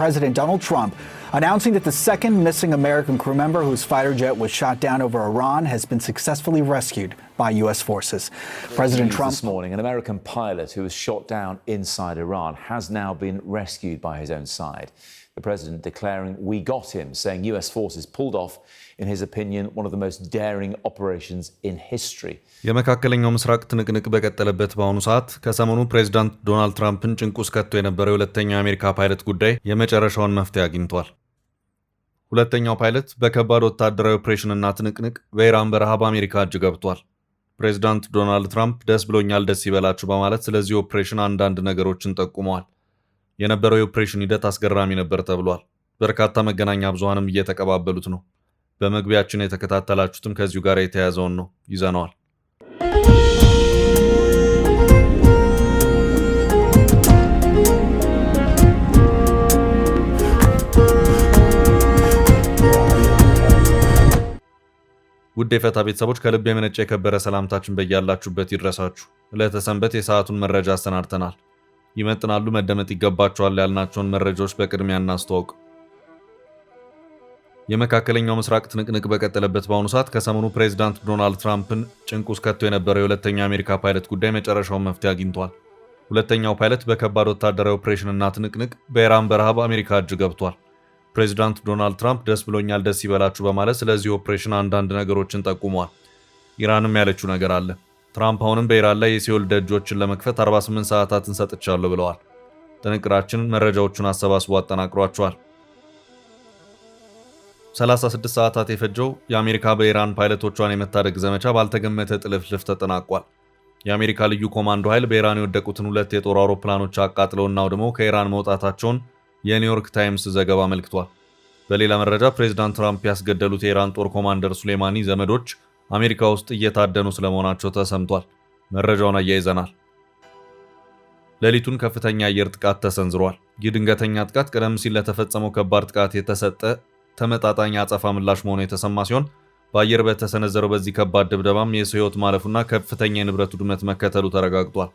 President Donald Trump announcing that the second missing American crew member whose fighter jet was shot down over Iran has been successfully rescued by U.S. forces. President Trump this morning, an American pilot who was shot down inside Iran has now been rescued by his own side. The president declaring, "We got him," saying U.S. forces pulled off, in his opinion, one of the most daring operations in history. የመካከለኛው ምስራቅ ትንቅንቅ በቀጠለበት በአሁኑ ሰዓት ከሰሞኑ ፕሬዝዳንት ዶናልድ ትራምፕን ጭንቅ ውስጥ ከቶ የነበረው ሁለተኛው የአሜሪካ ፓይለት ጉዳይ የመጨረሻውን መፍትሄ አግኝቷል። ሁለተኛው ፓይለት በከባድ ወታደራዊ ኦፕሬሽንና ትንቅንቅ በኢራን በረሃ በአሜሪካ እጅ ገብቷል። ፕሬዝዳንት ዶናልድ ትራምፕ ደስ ብሎኛል፣ ደስ ይበላችሁ በማለት ስለዚህ ኦፕሬሽን አንዳንድ ነገሮችን ጠቁመዋል። የነበረው የኦፕሬሽን ሂደት አስገራሚ ነበር ተብሏል። በርካታ መገናኛ ብዙሃንም እየተቀባበሉት ነው። በመግቢያችን የተከታተላችሁትም ከዚሁ ጋር የተያያዘውን ነው ይዘነዋል። ውድ የፈታ ቤተሰቦች ከልብ የመነጨ የከበረ ሰላምታችን በያላችሁበት ይድረሳችሁ። ለተሰንበት የሰዓቱን መረጃ አሰናድተናል። ይመጥናሉ፣ መደመጥ ይገባቸዋል ያልናቸውን መረጃዎች በቅድሚያ እናስተዋውቅ። የመካከለኛው ምስራቅ ትንቅንቅ በቀጠለበት በአሁኑ ሰዓት ከሰሞኑ ፕሬዝዳንት ዶናልድ ትራምፕን ጭንቅ ውስጥ ከቶ የነበረው የሁለተኛው የአሜሪካ ፓይለት ጉዳይ መጨረሻውን መፍትሄ አግኝቷል። ሁለተኛው ፓይለት በከባድ ወታደራዊ ኦፕሬሽንና ትንቅንቅ በኢራን በረሃ በአሜሪካ እጅ ገብቷል። ፕሬዝዳንት ዶናልድ ትራምፕ ደስ ብሎኛል፣ ደስ ይበላችሁ በማለት ስለዚህ ኦፕሬሽን አንዳንድ ነገሮችን ጠቁመዋል። ኢራንም ያለችው ነገር አለ። ትራምፕ አሁንም በኢራን ላይ የሲኦል ደጆችን ለመክፈት 48 ሰዓታትን ሰጥቻለሁ ብለዋል። ጥንቅራችን መረጃዎቹን አሰባስቦ አጠናቅሯቸዋል። 36 ሰዓታት የፈጀው የአሜሪካ በኢራን ፓይለቶቿን የመታደግ ዘመቻ ባልተገመተ ጥልፍልፍ ተጠናቋል። የአሜሪካ ልዩ ኮማንዶ ኃይል በኢራን የወደቁትን 2 የጦር አውሮፕላኖች አቃጥለውና አውድመው ከኢራን መውጣታቸውን የኒውዮርክ ታይምስ ዘገባ አመልክቷል። በሌላ መረጃ ፕሬዝዳንት ትራምፕ ያስገደሉት የኢራን ጦር ኮማንደር ሱሌማኒ ዘመዶች አሜሪካ ውስጥ እየታደኑ ስለመሆናቸው ተሰምቷል። መረጃውን አያይዘናል። ሌሊቱን ከፍተኛ የአየር ጥቃት ተሰንዝሯል። ይህ ድንገተኛ ጥቃት ቀደም ሲል ለተፈጸመው ከባድ ጥቃት የተሰጠ ተመጣጣኝ አጸፋ ምላሽ መሆኑ የተሰማ ሲሆን በአየር በተሰነዘረው በዚህ ከባድ ድብደባም የሰው ሕይወት ማለፉና ከፍተኛ የንብረት ውድመት መከተሉ ተረጋግጧል።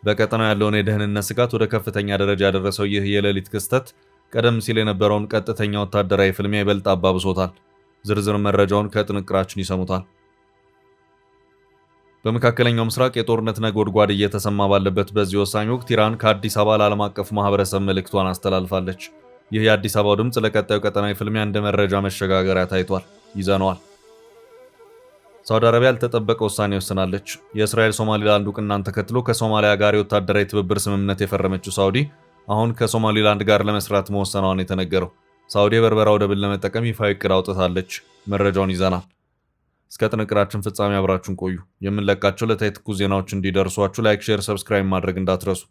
በቀጠናው ያለውን የደህንነት ስጋት ወደ ከፍተኛ ደረጃ ያደረሰው ይህ የሌሊት ክስተት ቀደም ሲል የነበረውን ቀጥተኛ ወታደራዊ ፍልሚያ ይበልጥ አባብሶታል። ዝርዝር መረጃውን ከጥንቅራችን ይሰሙታል። በመካከለኛው ምስራቅ የጦርነት ነጎድጓድ እየተሰማ ባለበት በዚህ ወሳኝ ወቅት ኢራን ከአዲስ አበባ ለዓለም አቀፉ ማህበረሰብ መልእክቷን አስተላልፋለች። ይህ የአዲስ አበባው ድምፅ ለቀጣዩ ቀጠናዊ ፍልሚያ እንደ መረጃ መሸጋገሪያ ታይቷል። ይዘነዋል። ሳውዲ አረቢያ ያልተጠበቀ ውሳኔ ወስናለች። የእስራኤል ሶማሊላንድ እውቅናን ተከትሎ ከሶማሊያ ጋር የወታደራዊ ትብብር ስምምነት የፈረመችው ሳውዲ አሁን ከሶማሊላንድ ጋር ለመስራት መወሰኗን የተነገረው። ሳውዲ የበርበራ ወደብን ለመጠቀም ይፋዊ እቅድ አውጥታለች። መረጃውን ይዘናል። እስከ ጥንቅራችን ፍጻሜ አብራችሁን ቆዩ። የምንለቃቸው ለታይ ትኩስ ዜናዎች እንዲደርሷችሁ ላይክ፣ ሼር፣ ሰብስክራይብ ማድረግ እንዳትረሱ።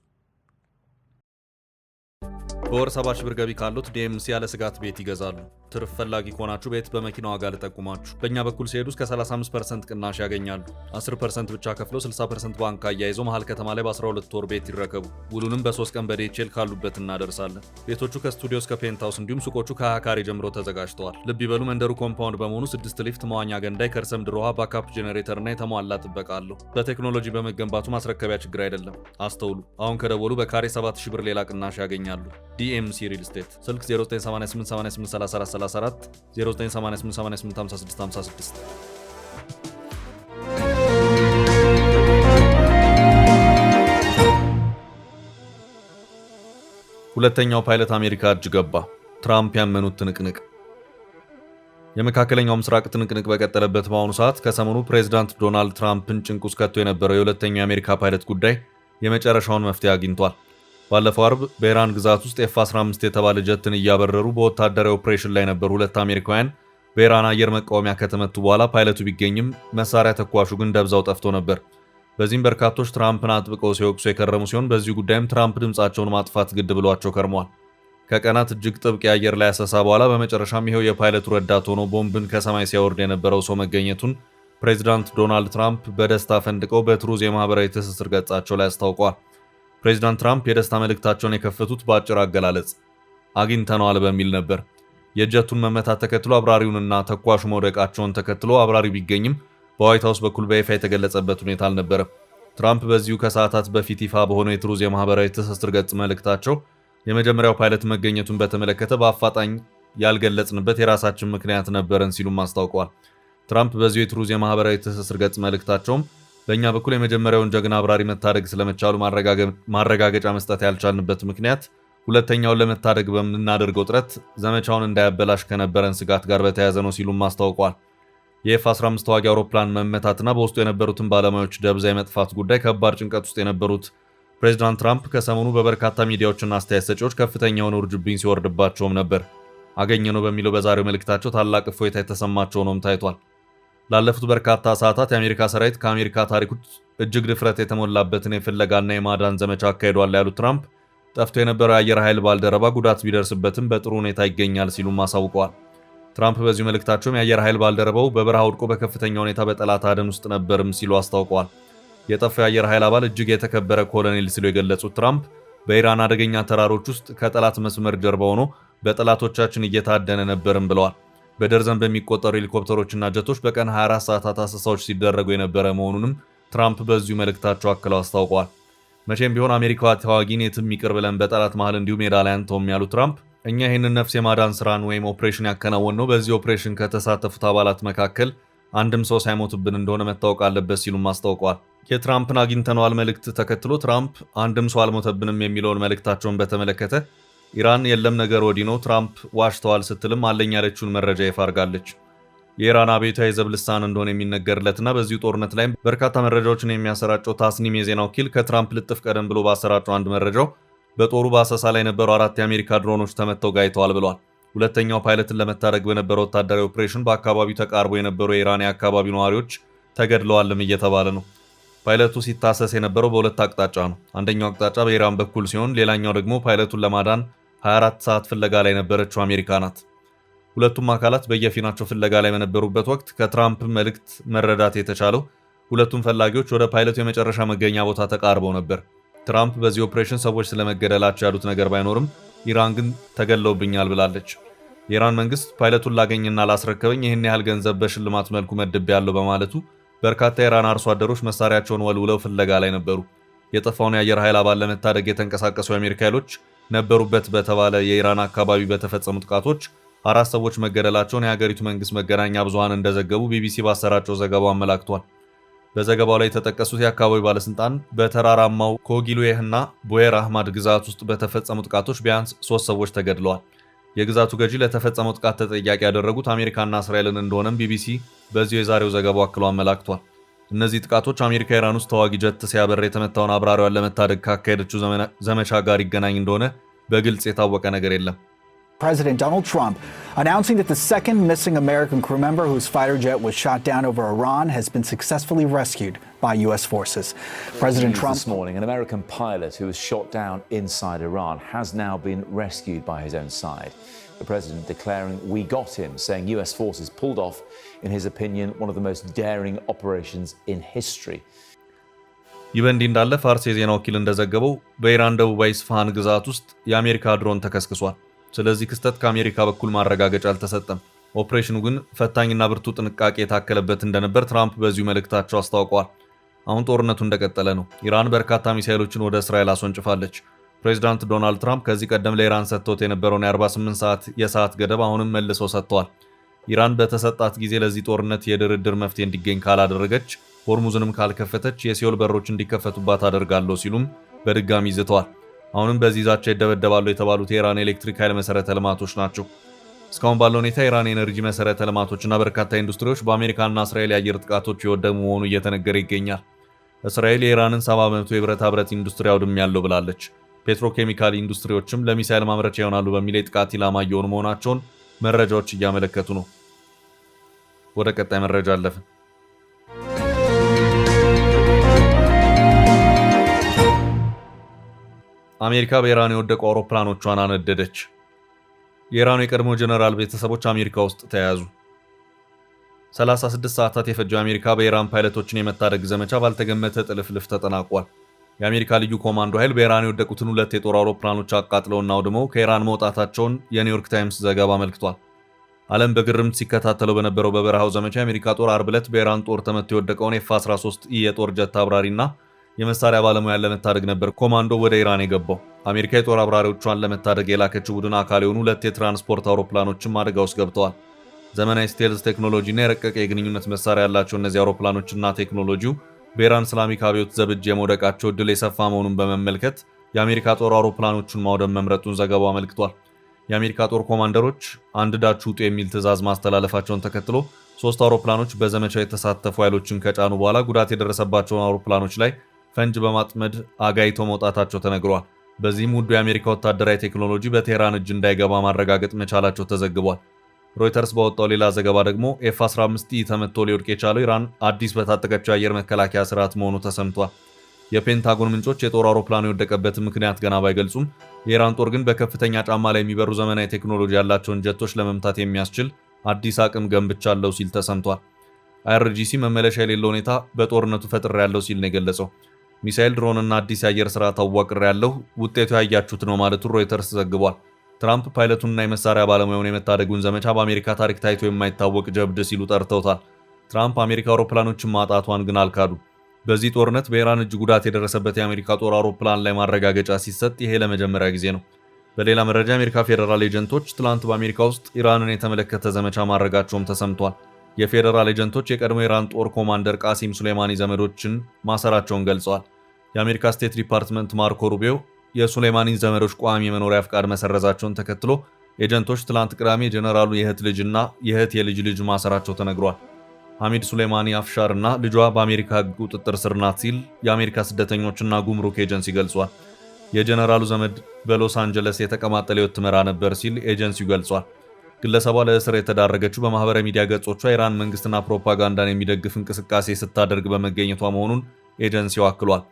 በወር 70 ሺህ ብር ገቢ ካሉት ዲኤምሲ ያለ ስጋት ቤት ይገዛሉ። ትርፍ ፈላጊ ከሆናችሁ ቤት በመኪና ዋጋ ልጠቁማችሁ። በእኛ በኩል ሲሄዱ እስከ 35% ቅናሽ ያገኛሉ። 10% ብቻ ከፍለው 60% ባንክ አያይዘው መሃል ከተማ ላይ በ12 ወር ቤት ይረከቡ። ውሉንም በ3 ቀን በዴቼል ካሉበት እናደርሳለን። ቤቶቹ ከስቱዲዮ እስከ ፔንታውስ እንዲሁም ሱቆቹ ከ20 ካሬ ጀምሮ ተዘጋጅተዋል። ልብ ይበሉ፣ መንደሩ ኮምፓውንድ በመሆኑ 6 ሊፍት፣ መዋኛ ገንዳ፣ የከርሰ ምድር ውሃ፣ ባካፕ ጄኔሬተር እና የተሟላ ጥበቃ አለው። በቴክኖሎጂ በመገንባቱ ማስረከቢያ ችግር አይደለም። አስተውሉ፣ አሁን ከደወሉ በካሬ 7000 ብር ሌላ ቅናሽ ያገኛሉ። ዲኤምሲ ሪል ስቴት ስልክ 0988883434 0988885656 ሁለተኛው ፓይለት አሜሪካ እጅ ገባ። ትራምፕ ያመኑት ትንቅንቅ። የመካከለኛው ምስራቅ ትንቅንቅ በቀጠለበት በአሁኑ ሰዓት ከሰሞኑ ፕሬዝዳንት ዶናልድ ትራምፕን ጭንቅ ውስጥ ከቶ የነበረው የሁለተኛው የአሜሪካ ፓይለት ጉዳይ የመጨረሻውን መፍትሄ አግኝቷል። ባለፈው አርብ በኢራን ግዛት ውስጥ ኤፍ-15 የተባለ ጀትን እያበረሩ በወታደራዊ ኦፕሬሽን ላይ የነበሩ 2 አሜሪካውያን በኢራን አየር መቃወሚያ ከተመቱ በኋላ ፓይለቱ ቢገኝም መሳሪያ ተኳሹ ግን ደብዛው ጠፍቶ ነበር። በዚህም በርካቶች ትራምፕን አጥብቀው ሲወቅሱ የከረሙ ሲሆን በዚህ ጉዳይም ትራምፕ ድምጻቸውን ማጥፋት ግድ ብሏቸው ከርመዋል። ከቀናት እጅግ ጥብቅ የአየር ላይ አሰሳ በኋላ በመጨረሻም ይሄው የፓይለቱ ረዳት ሆኖ ቦምብን ከሰማይ ሲያወርድ የነበረው ሰው መገኘቱን ፕሬዚዳንት ዶናልድ ትራምፕ በደስታ ፈንድቀው በትሩዝ የማህበራዊ ትስስር ገጻቸው ላይ አስታውቀዋል። ፕሬዚዳንት ትራምፕ የደስታ መልእክታቸውን የከፈቱት በአጭር አገላለጽ አግኝተነዋል በሚል ነበር። የጀቱን መመታት ተከትሎ አብራሪውንና ተኳሹ መውደቃቸውን ተከትሎ አብራሪው ቢገኝም በዋይት ሃውስ በኩል በይፋ የተገለጸበት ሁኔታ አልነበረም። ትራምፕ በዚሁ ከሰዓታት በፊት ይፋ በሆነው የትሩዝ የማህበራዊ ትስስር ገጽ መልእክታቸው የመጀመሪያው ፓይለት መገኘቱን በተመለከተ በአፋጣኝ ያልገለጽንበት የራሳችን ምክንያት ነበረን ሲሉም አስታውቀዋል። ትራምፕ በዚሁ የትሩዝ የማህበራዊ ትስስር ገጽ መልእክታቸውም በእኛ በኩል የመጀመሪያውን ጀግና አብራሪ መታደግ ስለመቻሉ ማረጋገጫ መስጠት ያልቻልንበት ምክንያት ሁለተኛውን ለመታደግ በምናደርገው ጥረት ዘመቻውን እንዳያበላሽ ከነበረን ስጋት ጋር በተያያዘ ነው ሲሉም አስታውቀዋል። የኤፍ-15 ተዋጊ አውሮፕላን መመታትና በውስጡ የነበሩትን ባለሙያዎች ደብዛ የመጥፋት ጉዳይ ከባድ ጭንቀት ውስጥ የነበሩት ፕሬዚዳንት ትራምፕ ከሰሞኑ በበርካታ ሚዲያዎችና አስተያየት ሰጪዎች ከፍተኛ የሆነ ውርጅብኝ ሲወርድባቸውም ነበር። አገኘነው በሚለው በዛሬው መልእክታቸው ታላቅ እፎይታ የተሰማቸው ነውም ታይቷል። ላለፉት በርካታ ሰዓታት የአሜሪካ ሰራዊት ከአሜሪካ ታሪክ እጅግ ድፍረት የተሞላበትን የፍለጋና የማዳን ዘመቻ አካሂዷል ያሉት ትራምፕ ጠፍቶ የነበረው የአየር ኃይል ባልደረባ ጉዳት ቢደርስበትም በጥሩ ሁኔታ ይገኛል ሲሉም አሳውቀዋል። ትራምፕ በዚሁ መልእክታቸውም የአየር ኃይል ባልደረባው በበረሃ ወድቆ በከፍተኛ ሁኔታ በጠላት አደን ውስጥ ነበርም ሲሉ አስታውቀዋል። የጠፋው የአየር ኃይል አባል እጅግ የተከበረ ኮሎኔል ሲሉ የገለጹት ትራምፕ በኢራን አደገኛ ተራሮች ውስጥ ከጠላት መስመር ጀርባ ሆኖ በጠላቶቻችን እየታደነ ነበርም ብለዋል። በደርዘን በሚቆጠሩ ሄሊኮፕተሮችና ጀቶች በቀን 24 ሰዓታት አሰሳዎች ሲደረጉ የነበረ መሆኑንም ትራምፕ በዚሁ መልእክታቸው አክለው አስታውቀዋል። መቼም ቢሆን አሜሪካ ተዋጊን የትም ይቅር ብለን በጠላት መሃል እንዲሁ ሜዳ ላይ አንተውም ያሉት ትራምፕ እኛ ይህንን ነፍስ የማዳን ስራን ወይም ኦፕሬሽን ያከናወን ነው በዚህ ኦፕሬሽን ከተሳተፉት አባላት መካከል አንድም ሰው ሳይሞትብን እንደሆነ መታወቅ አለበት ሲሉም አስታውቀዋል። የትራምፕን አግኝተነዋል መልእክት ተከትሎ ትራምፕ አንድም ሰው አልሞተብንም የሚለውን መልእክታቸውን በተመለከተ ኢራን የለም ነገር ወዲህ ነው ትራምፕ ዋሽተዋል ስትልም አለኝ ያለችውን መረጃ ይፋ አድርጋለች። የኢራን አብዮታዊ ዘብ ልሳን እንደሆነ የሚነገርለትና በዚሁ ጦርነት ላይ በርካታ መረጃዎችን የሚያሰራጨው ታስኒም የዜና ወኪል ከትራምፕ ልጥፍ ቀደም ብሎ ባሰራጨው አንድ መረጃው በጦሩ በአሰሳ ላይ የነበሩ 4 የአሜሪካ ድሮኖች ተመተው ጋይተዋል ብለዋል። ሁለተኛው ፓይለትን ለመታደግ በነበረው ወታደራዊ ኦፕሬሽን በአካባቢው ተቃርቦ የነበሩ የኢራን የአካባቢው ነዋሪዎች ተገድለዋልም እየተባለ ነው። ፓይለቱ ሲታሰስ የነበረው በሁለት አቅጣጫ ነው። አንደኛው አቅጣጫ በኢራን በኩል ሲሆን ሌላኛው ደግሞ ፓይለቱን ለማዳን 24 ሰዓት ፍለጋ ላይ የነበረችው አሜሪካ ናት። ሁለቱም አካላት በየፊናቸው ፍለጋ ላይ በነበሩበት ወቅት ከትራምፕ መልእክት መረዳት የተቻለው ሁለቱም ፈላጊዎች ወደ ፓይለቱ የመጨረሻ መገኛ ቦታ ተቃርበው ነበር። ትራምፕ በዚህ ኦፕሬሽን ሰዎች ስለመገደላቸው ያሉት ነገር ባይኖርም ኢራን ግን ተገድለውብኛል ብላለች። የኢራን መንግስት ፓይለቱን ላገኝና ላስረከበኝ ይህን ያህል ገንዘብ በሽልማት መልኩ መድቤያለሁ በማለቱ በርካታ የኢራን አርሶ አደሮች መሳሪያቸውን ወልውለው ፍለጋ ላይ ነበሩ። የጠፋውን የአየር ኃይል አባል ለመታደግ የተንቀሳቀሱ የአሜሪካ ኃይሎች ነበሩበት በተባለ የኢራን አካባቢ በተፈጸሙ ጥቃቶች 4 ሰዎች መገደላቸውን የሀገሪቱ መንግስት መገናኛ ብዙሃን እንደዘገቡ ቢቢሲ ባሰራጨው ዘገባው አመላክቷል። በዘገባው ላይ የተጠቀሱት የአካባቢው ባለስልጣን በተራራማው ኮጊሉዌህና ቡዌር አህማድ ግዛት ውስጥ በተፈጸሙ ጥቃቶች ቢያንስ 3 ሰዎች ተገድለዋል። የግዛቱ ገዢ ለተፈጸመው ጥቃት ተጠያቂ ያደረጉት አሜሪካና እስራኤልን እንደሆነም ቢቢሲ በዚሁ የዛሬው ዘገባው አክሎ አመላክቷል። እነዚህ ጥቃቶች አሜሪካ ኢራን ውስጥ ተዋጊ ጀት ሲያበር የተመታውን አብራሪዋን ለመታደግ ካካሄደችው ዘመቻ ጋር ይገናኝ እንደሆነ በግልጽ የታወቀ ነገር የለም። President Donald Trump announcing that the second missing American crew member whose fighter jet was shot down over Iran has been successfully rescued by U.S. forces. President Trump this morning, an American pilot who was shot down inside Iran has now been rescued by his own side. The president declaring we got him, saying U.S. forces pulled off, in his opinion, one of the most daring operations in history. ይህ በእንዲህ እንዳለ ፋርስ የዜና ወኪል እንደዘገበው በኢራን ደቡባዊ ስፋሃን ግዛት ውስጥ የአሜሪካ ድሮን ተከስክሷል። ስለዚህ ክስተት ከአሜሪካ በኩል ማረጋገጫ አልተሰጠም። ኦፕሬሽኑ ግን ፈታኝና ብርቱ ጥንቃቄ የታከለበት እንደነበር ትራምፕ በዚሁ መልእክታቸው አስታውቀዋል። አሁን ጦርነቱ እንደቀጠለ ነው። ኢራን በርካታ ሚሳኤሎችን ወደ እስራኤል አስወንጭፋለች። ፕሬዚዳንት ዶናልድ ትራምፕ ከዚህ ቀደም ለኢራን ሰጥተውት የነበረውን የ48 ሰዓት የሰዓት ገደብ አሁንም መልሰው ሰጥተዋል። ኢራን በተሰጣት ጊዜ ለዚህ ጦርነት የድርድር መፍትሄ እንዲገኝ ካላደረገች፣ ሆርሙዝንም ካልከፈተች የሲኦል በሮች እንዲከፈቱባት አደርጋለሁ ሲሉም በድጋሚ ይዝተዋል። አሁንም በዚህ ዛቻ ይደበደባሉ የተባሉት የኢራን ኤሌክትሪክ ኃይል መሰረተ ልማቶች ናቸው። እስካሁን ባለው ሁኔታ የኢራን ኤነርጂ መሰረተ ልማቶችና በርካታ ኢንዱስትሪዎች በአሜሪካና እስራኤል የአየር ጥቃቶች የወደሙ መሆኑ እየተነገረ ይገኛል። እስራኤል የኢራንን 70% የብረታ ብረት ኢንዱስትሪ አውድሜያለሁ ብላለች። ፔትሮኬሚካል ኢንዱስትሪዎችም ለሚሳኤል ማምረቻ ይሆናሉ በሚል የጥቃት ኢላማ እየሆኑ መሆናቸውን መረጃዎች እያመለከቱ ነው። ወደ ቀጣይ መረጃ አለፍን። አሜሪካ በኢራን የወደቁ አውሮፕላኖቿን አነደደች። የኢራኑ የቀድሞ ጀነራል ቤተሰቦች አሜሪካ ውስጥ ተያዙ። 36 ሰዓታት የፈጀው አሜሪካ በኢራን ፓይለቶችን የመታደግ ዘመቻ ባልተገመተ ጥልፍልፍ ተጠናቋል። የአሜሪካ ልዩ ኮማንዶ ኃይል በኢራን የወደቁትን 2 የጦር አውሮፕላኖች አቃጥለውና አውድመው ከኢራን መውጣታቸውን የኒውዮርክ ታይምስ ዘገባ አመልክቷል። ዓለም በግርምት ሲከታተለው በነበረው በበረሃው ዘመቻ የአሜሪካ ጦር አርብ ዕለት በኢራን ጦር ተመቶ የወደቀውን ኤፍ-13 የጦር ጀት አብራሪና የመሳሪያ ባለሙያን ለመታደግ ነበር ኮማንዶ ወደ ኢራን የገባው። አሜሪካ የጦር አብራሪዎቿን ለመታደግ የላከችው ቡድን አካል የሆኑ 2 የትራንስፖርት አውሮፕላኖችም አደጋ ውስጥ ገብተዋል። ዘመናዊ ስቴልዝ ቴክኖሎጂና የረቀቀ የግንኙነት መሳሪያ ያላቸው እነዚህ አውሮፕላኖችና ቴክኖሎጂው በኢራን እስላሚክ አብዮት ዘብጅ የመውደቃቸው ዕድል የሰፋ መሆኑን በመመልከት የአሜሪካ ጦር አውሮፕላኖቹን ማውደም መምረጡን ዘገባው አመልክቷል። የአሜሪካ ጦር ኮማንደሮች አንድዳችሁ ውጡ የሚል ትዕዛዝ ማስተላለፋቸውን ተከትሎ 3 አውሮፕላኖች በዘመቻው የተሳተፉ ኃይሎችን ከጫኑ በኋላ ጉዳት የደረሰባቸውን አውሮፕላኖች ላይ ፈንጅ በማጥመድ አጋይቶ መውጣታቸው ተነግሯል። በዚህም ውዱ የአሜሪካ ወታደራዊ ቴክኖሎጂ በቴህራን እጅ እንዳይገባ ማረጋገጥ መቻላቸው ተዘግቧል። ሮይተርስ ባወጣው ሌላ ዘገባ ደግሞ ኤፍ-15ኢ ተመቶ ሊወድቅ የቻለው ኢራን አዲስ በታጠቀችው የአየር መከላከያ ስርዓት መሆኑ ተሰምቷል። የፔንታጎን ምንጮች የጦር አውሮፕላኑ የወደቀበትን ምክንያት ገና ባይገልጹም የኢራን ጦር ግን በከፍተኛ ጫማ ላይ የሚበሩ ዘመናዊ ቴክኖሎጂ ያላቸውን ጀቶች ለመምታት የሚያስችል አዲስ አቅም ገንብቻለሁ ሲል ተሰምቷል። አይአርጂሲ መመለሻ የሌለው ሁኔታ በጦርነቱ ፈጥሬያለሁ ሲል ነው የገለጸው። ሚሳኤል፣ ድሮንና አዲስ የአየር ስርዓት አዋቅሬያለሁ፣ ውጤቱ ያያችሁት ነው ማለቱን ሮይተርስ ዘግቧል። ትራምፕ ፓይለቱንና የመሳሪያ ባለሙያውን የመታደጉን ዘመቻ በአሜሪካ ታሪክ ታይቶ የማይታወቅ ጀብድ ሲሉ ጠርተውታል። ትራምፕ አሜሪካ አውሮፕላኖችን ማጣቷን ግን አልካዱ። በዚህ ጦርነት በኢራን እጅ ጉዳት የደረሰበት የአሜሪካ ጦር አውሮፕላን ላይ ማረጋገጫ ሲሰጥ ይሄ ለመጀመሪያ ጊዜ ነው። በሌላ መረጃ የአሜሪካ ፌዴራል ኤጀንቶች ትላንት በአሜሪካ ውስጥ ኢራንን የተመለከተ ዘመቻ ማድረጋቸውም ተሰምቷል። የፌዴራል ኤጀንቶች የቀድሞ ኢራን ጦር ኮማንደር ቃሲም ሱሌማኒ ዘመዶችን ማሰራቸውን ገልጸዋል። የአሜሪካ ስቴት ዲፓርትመንት ማርኮ ሩቢዮ የሱሌማኒን ዘመዶች ቋሚ የመኖሪያ ፍቃድ መሰረዛቸውን ተከትሎ ኤጀንቶች ትላንት ቅዳሜ የጀነራሉ የእህት ልጅና የእህት የልጅ ልጅ ማሰራቸው ተነግሯል። ሐሚድ ሱሌማኒ አፍሻር እና ልጇ በአሜሪካ ሕግ ቁጥጥር ስር ናት ሲል የአሜሪካ ስደተኞችና ጉምሩክ ኤጀንሲ ገልጿል። የጀነራሉ ዘመድ በሎስ አንጀለስ የተቀማጠለ ሕይወት ትመራ ነበር ሲል ኤጀንሲው ገልጿል። ግለሰቧ ለእስር የተዳረገችው በማህበራዊ ሚዲያ ገጾቿ ኢራን መንግስትና ፕሮፓጋንዳን የሚደግፍ እንቅስቃሴ ስታደርግ በመገኘቷ መሆኑን ኤጀንሲው አክሏል።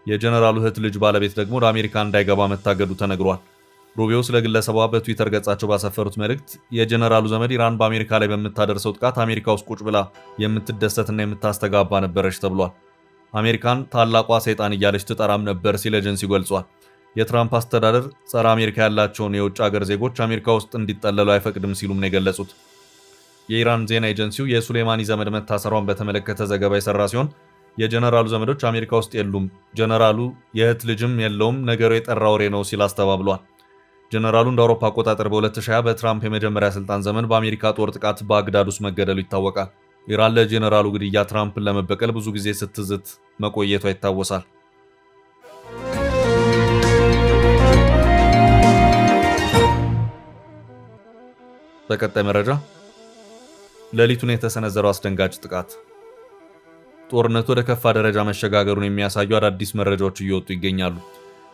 የጀነራሉ እህት ልጅ ባለቤት ደግሞ ወደ አሜሪካ እንዳይገባ መታገዱ ተነግሯል። ሩቢዮ ስለ ግለሰቧ በትዊተር ገጻቸው ባሰፈሩት መልእክት የጀነራሉ ዘመድ ኢራን በአሜሪካ ላይ በምታደርሰው ጥቃት አሜሪካ ውስጥ ቁጭ ብላ የምትደሰትና የምታስተጋባ ነበረች ተብሏል። አሜሪካን ታላቋ ሰይጣን እያለች ትጠራም ነበር ሲል ኤጀንሲው ገልጿል። የትራምፕ አስተዳደር ጸረ አሜሪካ ያላቸውን የውጭ ሀገር ዜጎች አሜሪካ ውስጥ እንዲጠለሉ አይፈቅድም ሲሉም ነው የገለጹት። የኢራን ዜና ኤጀንሲው የሱሌማኒ ዘመድ መታሰሯን በተመለከተ ዘገባ የሰራ ሲሆን የጀነራሉ ዘመዶች አሜሪካ ውስጥ የሉም፣ ጀነራሉ የእህት ልጅም የለውም፣ ነገሩ የጠራ ወሬ ነው ሲል አስተባብሏል። ጀነራሉ እንደ አውሮፓ አቆጣጠር በ2020 በትራምፕ የመጀመሪያ ስልጣን ዘመን በአሜሪካ ጦር ጥቃት ባግዳድ ውስጥ መገደሉ ይታወቃል። ኢራን ለጀነራሉ ግድያ ትራምፕን ለመበቀል ብዙ ጊዜ ስትዝት መቆየቷ ይታወሳል። በቀጣይ መረጃ ሌሊቱን የተሰነዘረው አስደንጋጭ ጥቃት ጦርነቱ ወደ ከፋ ደረጃ መሸጋገሩን የሚያሳዩ አዳዲስ መረጃዎች እየወጡ ይገኛሉ።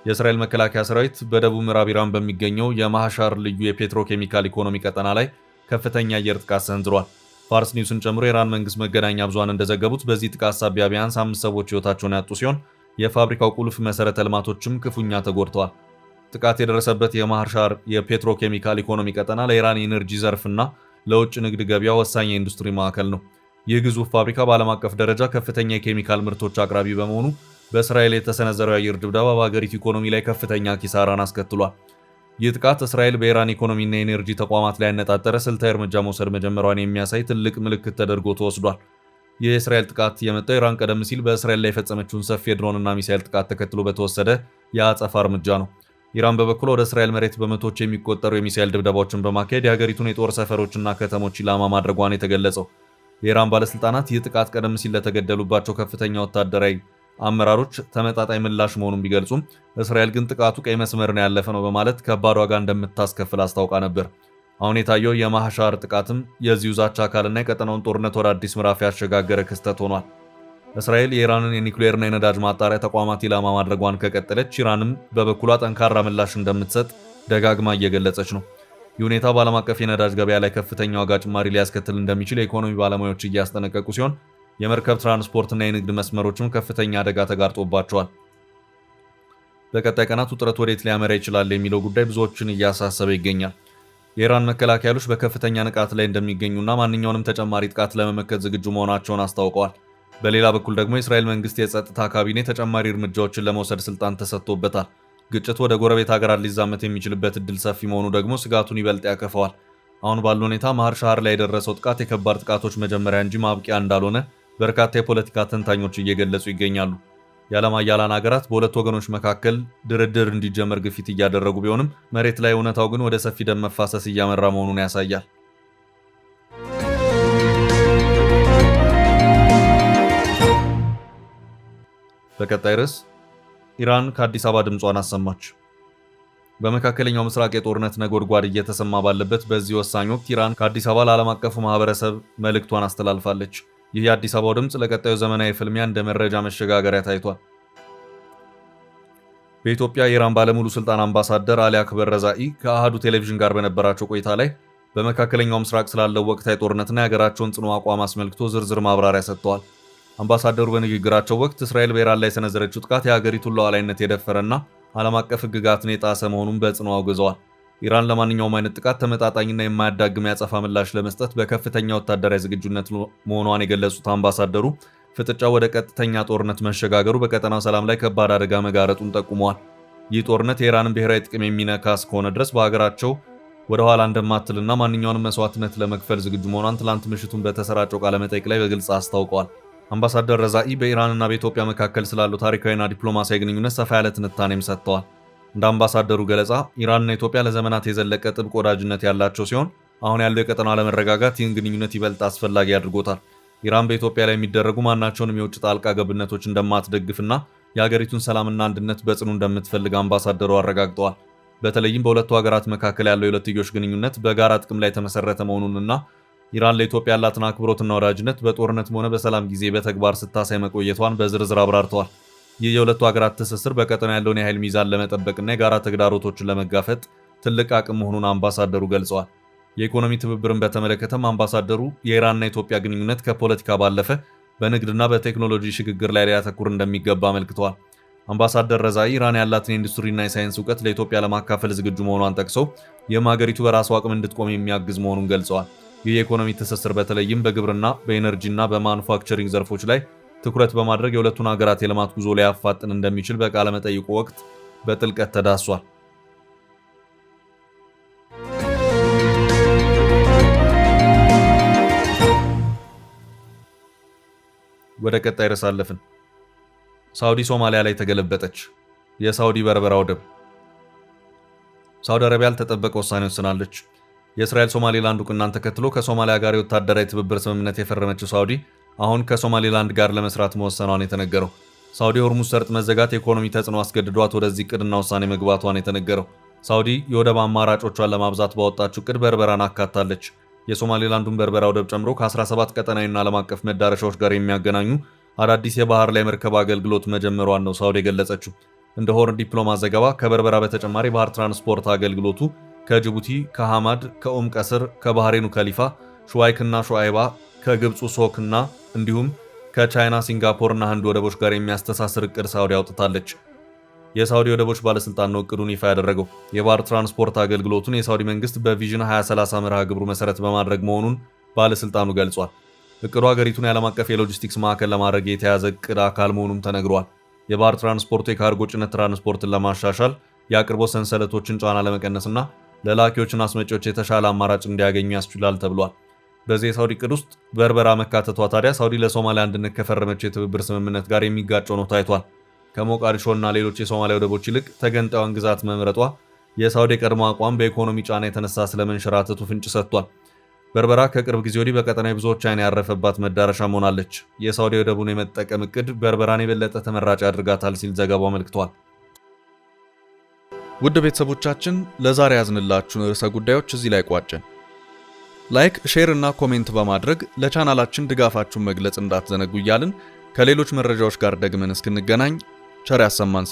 የእስራኤል መከላከያ ሰራዊት በደቡብ ምዕራብ ኢራን በሚገኘው የማህሻር ልዩ የፔትሮኬሚካል ኢኮኖሚ ቀጠና ላይ ከፍተኛ አየር ጥቃት ሰንዝሯል። ፋርስ ኒውስን ጨምሮ የኢራን መንግስት መገናኛ ብዙሃን እንደዘገቡት በዚህ ጥቃት ሳቢያ ቢያንስ 5 ሰዎች ህይወታቸውን ያጡ ሲሆን የፋብሪካው ቁልፍ መሰረተ ልማቶችም ክፉኛ ተጎድተዋል። ጥቃት የደረሰበት የማህሻር የፔትሮኬሚካል ኢኮኖሚ ቀጠና ለኢራን የኤነርጂ ዘርፍና ለውጭ ንግድ ገበያ ወሳኝ የኢንዱስትሪ ማዕከል ነው። ይህ ግዙፍ ፋብሪካ በዓለም አቀፍ ደረጃ ከፍተኛ የኬሚካል ምርቶች አቅራቢ በመሆኑ በእስራኤል የተሰነዘረው የአየር ድብደባ በሀገሪቱ ኢኮኖሚ ላይ ከፍተኛ ኪሳራን አስከትሏል። ይህ ጥቃት እስራኤል በኢራን ኢኮኖሚና የኤነርጂ ተቋማት ላይ ያነጣጠረ ስልታዊ እርምጃ መውሰድ መጀመሯን የሚያሳይ ትልቅ ምልክት ተደርጎ ተወስዷል። ይህ የእስራኤል ጥቃት የመጣው ኢራን ቀደም ሲል በእስራኤል ላይ የፈጸመችውን ሰፊ የድሮንና ሚሳኤል ጥቃት ተከትሎ በተወሰደ የአጸፋ እርምጃ ነው። ኢራን በበኩል ወደ እስራኤል መሬት በመቶዎች የሚቆጠሩ የሚሳኤል ድብደባዎችን በማካሄድ የሀገሪቱን የጦር ሰፈሮችና ከተሞች ኢላማ ማድረጓን የተገለጸው የኢራን ባለስልጣናት ይህ ጥቃት ቀደም ሲል ለተገደሉባቸው ከፍተኛ ወታደራዊ አመራሮች ተመጣጣኝ ምላሽ መሆኑን ቢገልጹም እስራኤል ግን ጥቃቱ ቀይ መስመርን ያለፈ ነው በማለት ከባድ ዋጋ እንደምታስከፍል አስታውቃ ነበር። አሁን የታየው የማህሻር ጥቃትም የዚሁ ዛቻ አካልና የቀጠናውን ጦርነት ወደ አዲስ ምዕራፍ ያሸጋገረ ክስተት ሆኗል። እስራኤል የኢራንን የኒውክሌርና የነዳጅ ማጣሪያ ተቋማት ኢላማ ማድረጓን ከቀጠለች ኢራንም በበኩሏ ጠንካራ ምላሽ እንደምትሰጥ ደጋግማ እየገለጸች ነው። ይህ ሁኔታ በዓለም አቀፍ የነዳጅ ገበያ ላይ ከፍተኛ ዋጋ ጭማሪ ሊያስከትል እንደሚችል የኢኮኖሚ ባለሙያዎች እያስጠነቀቁ ሲሆን የመርከብ ትራንስፖርትና የንግድ መስመሮችም ከፍተኛ አደጋ ተጋርጦባቸዋል። በቀጣይ ቀናት ውጥረት ወዴት ሊያመራ ይችላል የሚለው ጉዳይ ብዙዎችን እያሳሰበ ይገኛል። የኢራን መከላከያ ኃይሎች በከፍተኛ ንቃት ላይ እንደሚገኙና ማንኛውንም ተጨማሪ ጥቃት ለመመከት ዝግጁ መሆናቸውን አስታውቀዋል። በሌላ በኩል ደግሞ የእስራኤል መንግስት የጸጥታ ካቢኔ ተጨማሪ እርምጃዎችን ለመውሰድ ስልጣን ተሰጥቶበታል። ግጭት ወደ ጎረቤት ሀገራት ሊዛመት የሚችልበት እድል ሰፊ መሆኑ ደግሞ ስጋቱን ይበልጥ ያከፈዋል። አሁን ባለው ሁኔታ ማህሻር ላይ የደረሰው ጥቃት የከባድ ጥቃቶች መጀመሪያ እንጂ ማብቂያ እንዳልሆነ በርካታ የፖለቲካ ተንታኞች እየገለጹ ይገኛሉ። የዓለም ኃያላን ሀገራት በሁለት ወገኖች መካከል ድርድር እንዲጀመር ግፊት እያደረጉ ቢሆንም መሬት ላይ እውነታው ግን ወደ ሰፊ ደም መፋሰስ እያመራ መሆኑን ያሳያል። በቀጣይ ርዕስ ኢራን ከአዲስ አበባ ድምጿን አሰማች። በመካከለኛው ምስራቅ የጦርነት ነጎድጓድ እየተሰማ ባለበት በዚህ ወሳኝ ወቅት ኢራን ከአዲስ አበባ ለዓለም አቀፉ ማህበረሰብ መልእክቷን አስተላልፋለች። ይህ የአዲስ አበባው ድምፅ ለቀጣዩ ዘመናዊ ፍልሚያ እንደ መረጃ መሸጋገሪያ ታይቷል። በኢትዮጵያ የኢራን ባለሙሉ ስልጣን አምባሳደር አሊ አክበር ረዛኢ ከአሃዱ ቴሌቪዥን ጋር በነበራቸው ቆይታ ላይ በመካከለኛው ምስራቅ ስላለው ወቅታዊ ጦርነትና የሀገራቸውን ጽኑ አቋም አስመልክቶ ዝርዝር ማብራሪያ ሰጥተዋል። አምባሳደሩ በንግግራቸው ወቅት እስራኤል በኢራን ላይ የሰነዘረችው ጥቃት የሀገሪቱን ሉዓላዊነት የደፈረና ዓለም አቀፍ ሕግጋትን የጣሰ መሆኑን በጽኑ አውግዘዋል። ኢራን ለማንኛውም አይነት ጥቃት ተመጣጣኝና የማያዳግም ያጸፋ ምላሽ ለመስጠት በከፍተኛ ወታደራዊ ዝግጁነት መሆኗን የገለጹት አምባሳደሩ ፍጥጫው ወደ ቀጥተኛ ጦርነት መሸጋገሩ በቀጠናው ሰላም ላይ ከባድ አደጋ መጋረጡን ጠቁመዋል። ይህ ጦርነት የኢራንን ብሔራዊ ጥቅም የሚነካ እስከሆነ ድረስ በሀገራቸው ወደ ኋላ እንደማትልና ማንኛውንም መስዋዕትነት ለመክፈል ዝግጁ መሆኗን ትላንት ምሽቱን በተሰራጨው ቃለ መጠይቅ ላይ በግልጽ አስታውቀዋል። አምባሳደር ረዛኢ በኢራንና በኢትዮጵያ መካከል ስላለው ታሪካዊና ዲፕሎማሲያዊ ግንኙነት ሰፋ ያለ ትንታኔም ሰጥተዋል። እንደ አምባሳደሩ ገለጻ ኢራንና ኢትዮጵያ ለዘመናት የዘለቀ ጥብቅ ወዳጅነት ያላቸው ሲሆን አሁን ያለው የቀጠናው አለመረጋጋት ይህን ግንኙነት ይበልጥ አስፈላጊ አድርጎታል። ኢራን በኢትዮጵያ ላይ የሚደረጉ ማናቸውንም የውጭ ጣልቃ ገብነቶች እንደማትደግፍና የሀገሪቱን ሰላምና አንድነት በጽኑ እንደምትፈልግ አምባሳደሩ አረጋግጠዋል። በተለይም በሁለቱ ሀገራት መካከል ያለው የሁለትዮሽ ግንኙነት በጋራ ጥቅም ላይ የተመሰረተ መሆኑንና ኢራን ለኢትዮጵያ ያላትን አክብሮትና ወዳጅነት በጦርነትም ሆነ በሰላም ጊዜ በተግባር ስታሳይ መቆየቷን በዝርዝር አብራርተዋል። ይህ የሁለቱ ሀገራት ትስስር በቀጠናው ያለውን የኃይል ሚዛን ለመጠበቅና የጋራ ተግዳሮቶችን ለመጋፈጥ ትልቅ አቅም መሆኑን አምባሳደሩ ገልጸዋል። የኢኮኖሚ ትብብርን በተመለከተም አምባሳደሩ የኢራንና የኢትዮጵያ ግንኙነት ከፖለቲካ ባለፈ በንግድና በቴክኖሎጂ ሽግግር ላይ ሊያተኩር እንደሚገባ አመልክተዋል። አምባሳደር ረዛኢ ኢራን ያላትን የኢንዱስትሪና የሳይንስ እውቀት ለኢትዮጵያ ለማካፈል ዝግጁ መሆኗን ጠቅሰው ይህም ሀገሪቱ በራሷ አቅም እንድትቆም የሚያግዝ መሆኑን ገልጸዋል። ይህ የኢኮኖሚ ትስስር በተለይም በግብርና፣ በኢነርጂና በማኑፋክቸሪንግ ዘርፎች ላይ ትኩረት በማድረግ የሁለቱን ሀገራት የልማት ጉዞ ሊያፋጥን እንደሚችል በቃለ መጠይቁ ወቅት በጥልቀት ተዳስሷል። ወደ ቀጣይ ርዕስ አለፍን። ሳውዲ ሶማሊያ ላይ ተገለበጠች። የሳውዲ በርበራ ወደብ። ሳውዲ አረቢያ ያልተጠበቀ ውሳኔ ወስናለች። የእስራኤል ሶማሌላንድ እውቅናን ተከትሎ ከሶማሊያ ጋር የወታደራዊ ትብብር ስምምነት የፈረመችው ሳውዲ አሁን ከሶማሌላንድ ጋር ለመስራት መወሰኗን የተነገረው። ሳውዲ ሆርሙዝ ሰርጥ መዘጋት የኢኮኖሚ ተጽዕኖ አስገድዷት ወደዚህ ዕቅድና ውሳኔ መግባቷን የተነገረው። ሳውዲ የወደብ አማራጮቿን ለማብዛት ባወጣችው ዕቅድ በርበራን አካታለች። የሶማሌላንዱን በርበራ ወደብ ጨምሮ ከ17 ቀጠናዊና ዓለም አቀፍ መዳረሻዎች ጋር የሚያገናኙ አዳዲስ የባህር ላይ መርከብ አገልግሎት መጀመሯን ነው ሳውዲ የገለጸችው። እንደ ሆርን ዲፕሎማት ዘገባ ከበርበራ በተጨማሪ ባህር ትራንስፖርት አገልግሎቱ ከጅቡቲ፣ ከሐማድ፣ ከኡም ቀስር፣ ከባህሬኑ ከሊፋ፣ ሹዋይክና ሹአይባ፣ ከግብፁ ሶክና እንዲሁም ከቻይና ሲንጋፖርና ህንድ ወደቦች ጋር የሚያስተሳስር እቅድ ሳውዲ አውጥታለች። የሳውዲ ወደቦች ባለስልጣን ነው እቅዱን ይፋ ያደረገው። የባህር ትራንስፖርት አገልግሎቱን የሳውዲ መንግስት በቪዥን 2030 መርሃ ግብሩ መሰረት በማድረግ መሆኑን ባለስልጣኑ ገልጿል። እቅዱ ሀገሪቱን የዓለም አቀፍ የሎጂስቲክስ ማዕከል ለማድረግ የተያዘ እቅድ አካል መሆኑም ተነግሯል። የባህር ትራንስፖርቱ የካርጎ ጭነት ትራንስፖርትን ለማሻሻል፣ የአቅርቦት ሰንሰለቶችን ጫና ለመቀነስና ለላኪዎችና አስመጪዎች የተሻለ አማራጭ እንዲያገኙ ያስችላል ተብሏል። በዚህ የሳውዲ እቅድ ውስጥ በርበራ መካተቷ ታዲያ ሳውዲ ለሶማሊያ አንድነት ከፈረመችው የትብብር ስምምነት ጋር የሚጋጭ ሆኖ ታይቷል። ከሞቃዲሾና ሌሎች የሶማሊያ ወደቦች ይልቅ ተገንጣዩን ግዛት መምረጧ የሳውዲ የቀድሞ አቋም በኢኮኖሚ ጫና የተነሳ ስለመንሸራተቱ ፍንጭ ሰጥቷል። በርበራ ከቅርብ ጊዜ ወዲህ በቀጠናው ብዙዎች ዓይን ያረፈባት መዳረሻ ሆናለች። የሳውዲ ወደቡን የመጠቀም እቅድ በርበራን የበለጠ ተመራጭ ያደርጋታል ሲል ዘገባው አመልክቷል። ውድ ቤተሰቦቻችን ለዛሬ ያዝንላችሁን ርዕሰ ጉዳዮች እዚህ ላይ ቋጨን። ላይክ፣ ሼር እና ኮሜንት በማድረግ ለቻናላችን ድጋፋችሁን መግለጽ እንዳትዘነጉ እያልን ከሌሎች መረጃዎች ጋር ደግመን እስክንገናኝ ቸር ያሰማን።